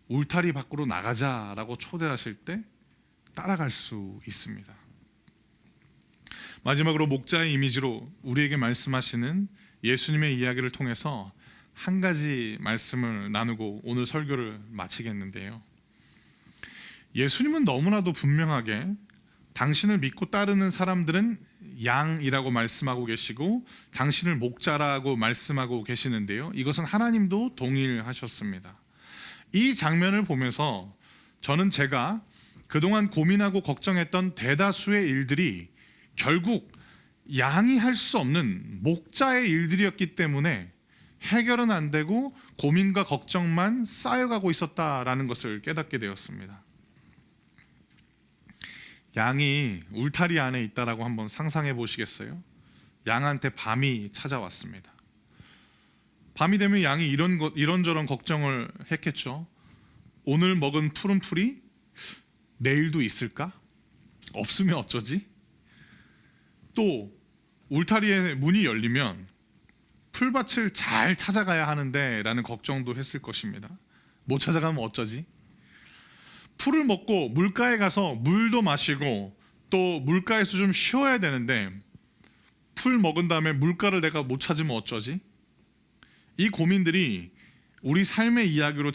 [SPEAKER 3] 울타리 밖으로 나가자라고 초대하실 때 따라갈 수 있습니다. 마지막으로 목자의 이미지로 우리에게 말씀하시는 예수님의 이야기를 통해서 한 가지 말씀을 나누고 오늘 설교를 마치겠는데요. 예수님은 너무나도 분명하게 당신을 믿고 따르는 사람들은 양이라고 말씀하고 계시고 당신을 목자라고 말씀하고 계시는데요. 이것은 하나님도 동일하셨습니다. 이 장면을 보면서 저는 제가 그동안 고민하고 걱정했던 대다수의 일들이 결국 양이 할 수 없는 목자의 일들이었기 때문에 해결은 안 되고 고민과 걱정만 쌓여가고 있었다라는 것을 깨닫게 되었습니다. 양이 울타리 안에 있다라고 한번 상상해 보시겠어요? 양한테 밤이 찾아왔습니다. 밤이 되면 양이 이런저런 걱정을 했겠죠. 오늘 먹은 푸른 풀이 내일도 있을까? 없으면 어쩌지? 또 울타리의 문이 열리면 풀밭을 잘 찾아가야 하는데 라는 걱정도 했을 것입니다. 못 찾아가면 어쩌지? 풀을 먹고 물가에 가서 물도 마시고 또 물가에서 좀 쉬어야 되는데 풀 먹은 다음에 물가를 내가 못 찾으면 어쩌지? 이 고민들이 우리 삶의 이야기로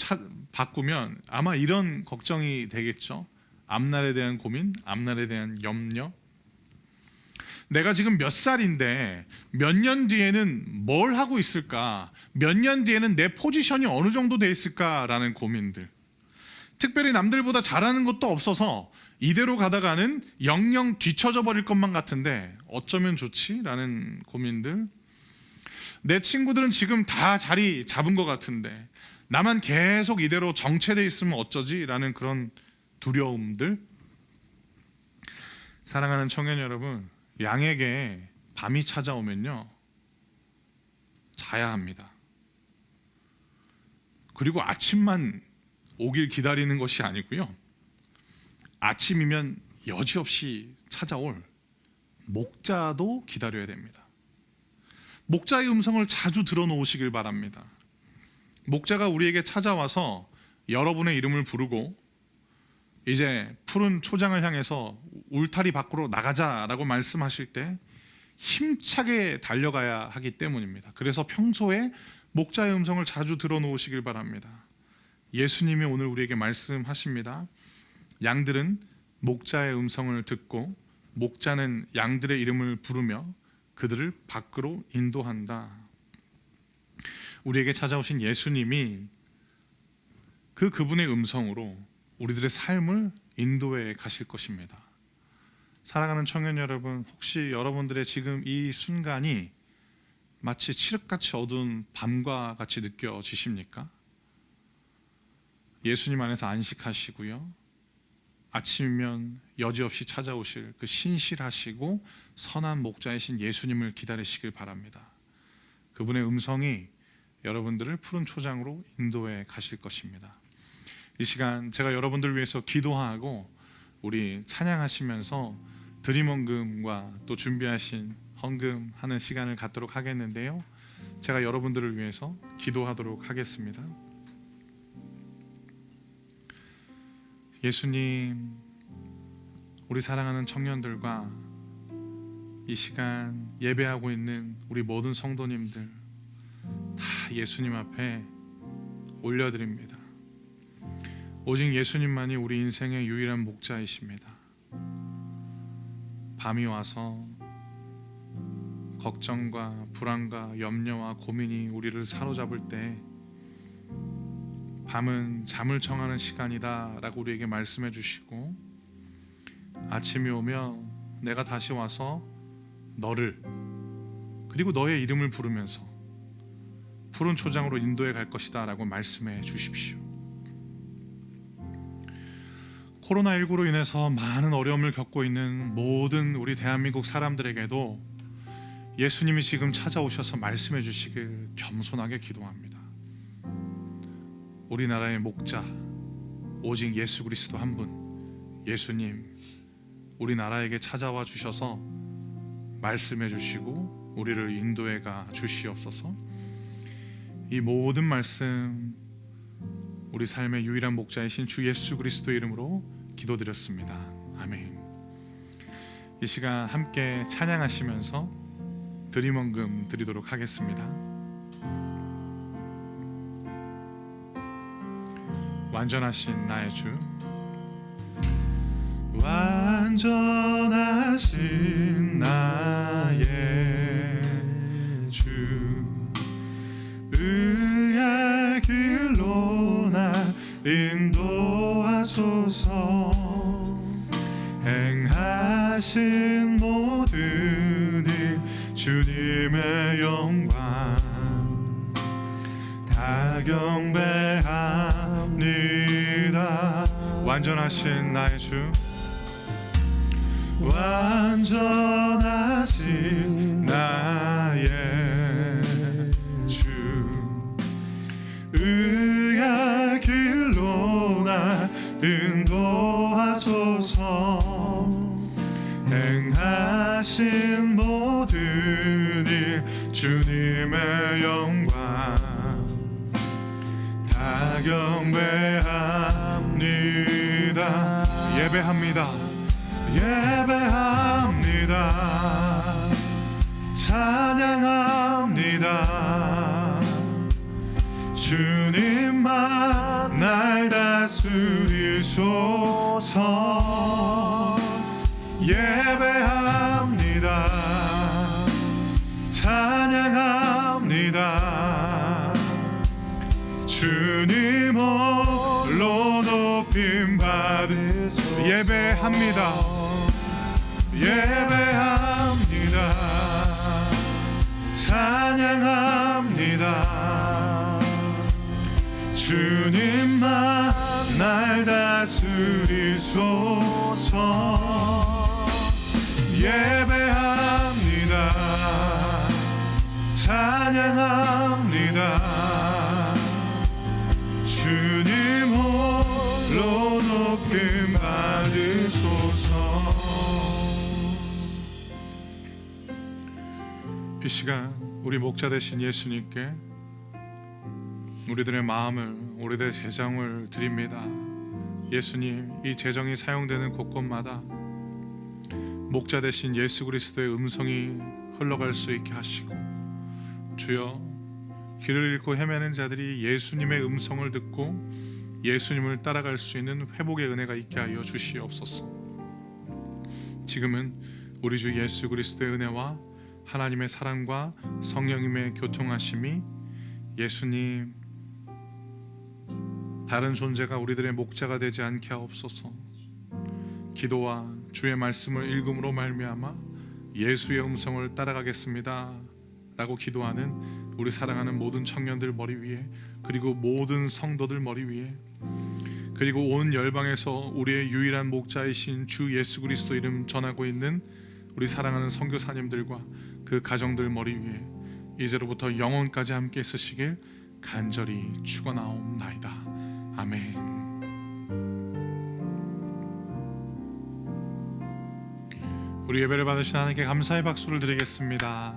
[SPEAKER 3] 바꾸면 아마 이런 걱정이 되겠죠. 앞날에 대한 고민, 앞날에 대한 염려. 내가 지금 몇 살인데 몇 년 뒤에는 뭘 하고 있을까? 몇 년 뒤에는 내 포지션이 어느 정도 돼 있을까라는 고민들. 특별히 남들보다 잘하는 것도 없어서 이대로 가다가는 영영 뒤처져 버릴 것만 같은데 어쩌면 좋지? 라는 고민들. 내 친구들은 지금 다 자리 잡은 것 같은데 나만 계속 이대로 정체돼 있으면 어쩌지? 라는 그런 두려움들. 사랑하는 청년 여러분, 양에게 밤이 찾아오면요 자야 합니다. 그리고 아침만 오길 기다리는 것이 아니고요, 아침이면 여지없이 찾아올 목자도 기다려야 됩니다. 목자의 음성을 자주 들어놓으시길 바랍니다. 목자가 우리에게 찾아와서 여러분의 이름을 부르고 이제 푸른 초장을 향해서 울타리 밖으로 나가자라고 말씀하실 때 힘차게 달려가야 하기 때문입니다. 그래서 평소에 목자의 음성을 자주 들어놓으시길 바랍니다. 예수님이 오늘 우리에게 말씀하십니다. 양들은 목자의 음성을 듣고 목자는 양들의 이름을 부르며 그들을 밖으로 인도한다. 우리에게 찾아오신 예수님이 그분의 음성으로 우리들의 삶을 인도해 가실 것입니다. 사랑하는 청년 여러분, 혹시 여러분들의 지금 이 순간이 마치 칠흑같이 어두운 밤과 같이 느껴지십니까? 예수님 안에서 안식하시고요, 아침이면 여지없이 찾아오실 그 신실하시고 선한 목자이신 예수님을 기다리시길 바랍니다. 그분의 음성이 여러분들을 푸른 초장으로 인도해 가실 것입니다. 이 시간 제가 여러분들을 위해서 기도하고 우리 찬양하시면서 드림 헌금과 또 준비하신 헌금하는 시간을 갖도록 하겠는데요, 제가 여러분들을 위해서 기도하도록 하겠습니다. 예수님, 우리 사랑하는 청년들과 이 시간 예배하고 있는 우리 모든 성도님들 다 예수님 앞에 올려드립니다. 오직 예수님만이 우리 인생의 유일한 목자이십니다. 밤이 와서 걱정과 불안과 염려와 고민이 우리를 사로잡을 때 밤은 잠을 청하는 시간이다 라고 우리에게 말씀해 주시고, 아침이 오면 내가 다시 와서 너를 그리고 너의 이름을 부르면서 푸른 초장으로 인도해 갈 것이다 라고 말씀해 주십시오. 코로나19로 인해서 많은 어려움을 겪고 있는 모든 우리 대한민국 사람들에게도 예수님이 지금 찾아오셔서 말씀해 주시길 겸손하게 기도합니다. 우리나라의 목자 오직 예수 그리스도 한 분, 예수님, 우리나라에게 찾아와 주셔서 말씀해 주시고 우리를 인도해 가 주시옵소서. 이 모든 말씀 우리 삶의 유일한 목자이신 주 예수 그리스도의 이름으로 기도드렸습니다. 아멘. 이 시간 함께 찬양하시면서 드림 헌금 드리도록 하겠습니다. 완전하신 나의 주, 완전하신 나의 주, 의의 길로 나 인도하소서. 행하신 모든 일 주님의 영광 다 경배합니다. 완전하신 나의 주, 완전하신 나의 주, 의의 길로 나 인도하소서. 행하신 모든 주님의 영광 다 경배합니다. 예배합니다. 예배합니다. 찬양합니다. 주님만 날 다스리소서. 예배합니다. 찬양합니다. 주님 홀로 높임 받으소서. 예배합니다. 예배합니다. 찬양합니다. 주님만 날 다스리소서. 예배합니다. 찬양합니다. 주님 홀로 높임 받으소서. 이 시간 우리 목자 되신 예수님께 우리들의 마음을, 우리들의 재정을 드립니다. 예수님, 이 재정이 사용되는 곳곳마다 목자 되신 예수 그리스도의 음성이 흘러갈 수 있게 하시고, 주여, 길을 잃고 헤매는 자들이 예수님의 음성을 듣고 예수님을 따라갈 수 있는 회복의 은혜가 있게 하여 주시옵소서. 지금은 우리 주 예수 그리스도의 은혜와 하나님의 사랑과 성령님의 교통하심이, 예수님, 다른 존재가 우리들의 목자가 되지 않게 하옵소서. 기도와 주의 말씀을 읽음으로 말미암아 예수의 음성을 따라가겠습니다 라고 기도하는 우리 사랑하는 모든 청년들 머리 위에, 그리고 모든 성도들 머리 위에, 그리고 온 열방에서 우리의 유일한 목자이신 주 예수 그리스도 이름 전하고 있는 우리 사랑하는 선교사님들과 그 가정들 머리 위에 이제로부터 영원까지 함께 있으시길 간절히 축원하옵나이다. 아멘. 우리 예배를 받으신 하나님께 감사의 박수를 드리겠습니다.